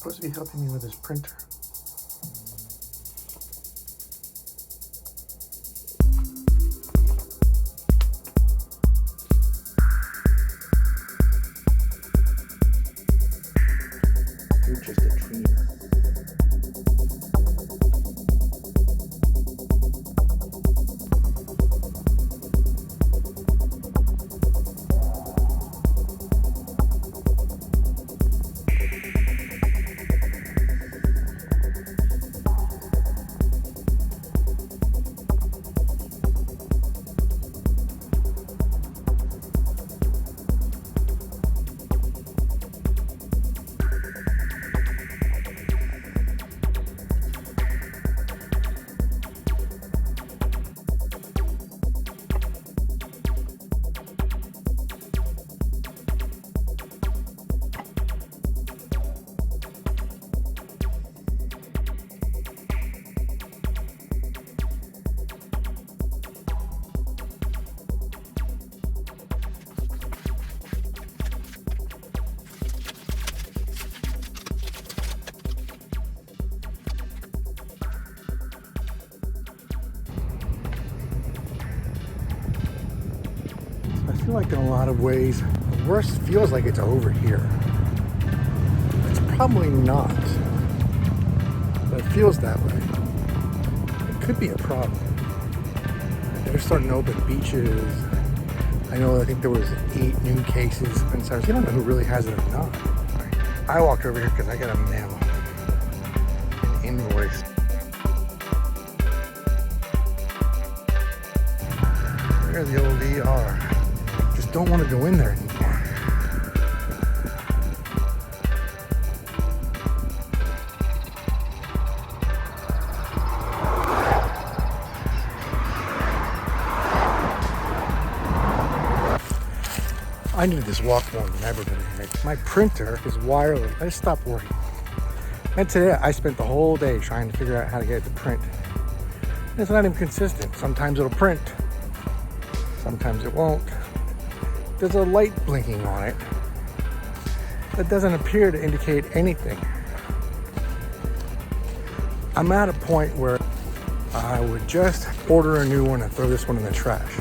supposed to be helping me with this printer. You're just a dreamer. I feel like in a lot of ways, the worst feels like it's over here. It's probably not, but it feels that way. It could be a problem. They're starting to open beaches. I think there was 8 new cases, and so you don't know who really has it or not. I walked over here because I got a mail, an invoice. There's the old ER. Just don't want to go in there anymore. I need this walk more than ever today. My printer is wireless. I just stopped worrying. And today I spent the whole day trying to figure out how to get it to print. It's not even consistent. Sometimes it'll print. Sometimes it won't. There's a light blinking on it that doesn't appear to indicate anything. I'm at a point where I would just order a new one and throw this one in the trash.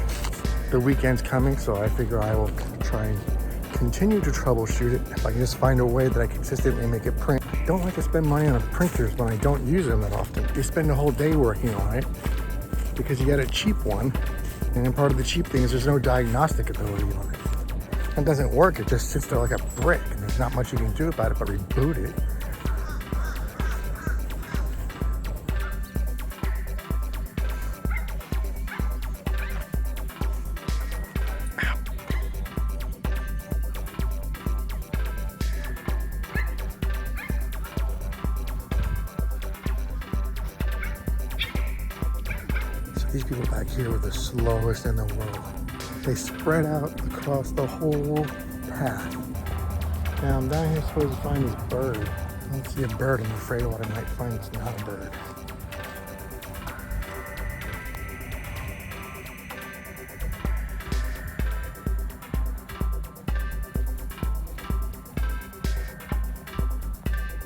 The weekend's coming, so I figure I will try and continue to troubleshoot it. If I can just find a way that I consistently make it print. I don't like to spend money on printers when I don't use them that often. You spend the whole day working on it because you get a cheap one, and then part of the cheap thing is there's no diagnostic ability on it. It doesn't work, it just sits there like a brick, and there's not much you can do about it but reboot it. These people back here were the slowest in the world. They spread out across the whole path. Now I'm down here supposed to find this bird. I don't see a bird. I'm afraid of what I might find is not a bird.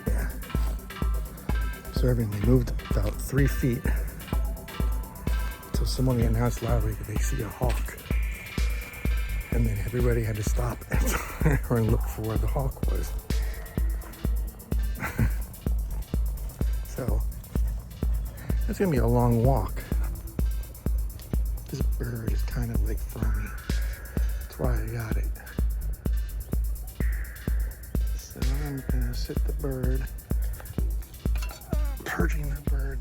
Yeah. Observing, they moved about 3 feet. So someone announced loudly that they see a hawk. And then everybody had to stop and turn and look for where the hawk was. So, it's gonna be a long walk. This bird is kind of like for me. That's why I got it. So I'm gonna sit the bird, perching the bird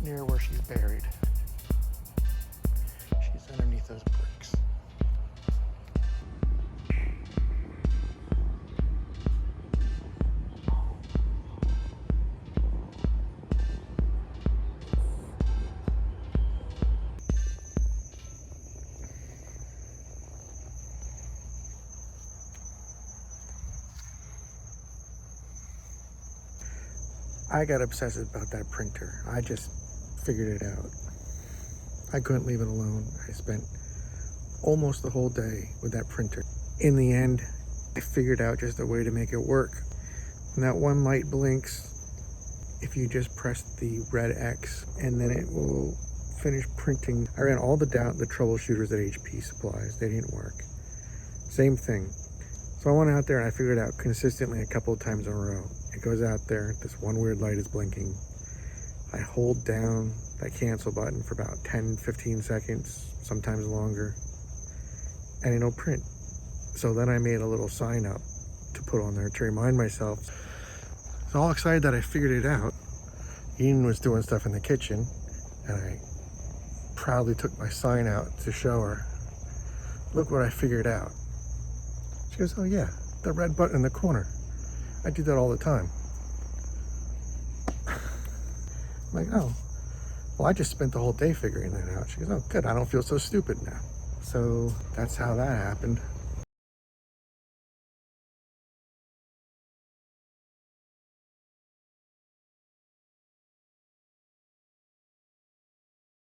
near where she's buried. She's underneath those bricks. I got obsessive about that printer. I just figured it out. I couldn't leave it alone. I spent almost the whole day with that printer. In the end, I figured out just a way to make it work. And that one light blinks if you just press the red X, and then it will finish printing. I ran all the troubleshooters at HP Supplies. They didn't work. Same thing. So I went out there and I figured it out consistently a couple of times in a row. It goes out there, this one weird light is blinking. I hold down that cancel button for about 10-15 seconds, sometimes longer, and it'll print. So then I made a little sign up to put on there to remind myself. So all excited that I figured it out. Ian was doing stuff in the kitchen, and I proudly took my sign out to show her, look what I figured out. She goes, oh yeah, the red button in the corner. I do that all the time. I'm like, oh, well, I just spent the whole day figuring that out. She goes, oh good, I don't feel so stupid now. So that's how that happened.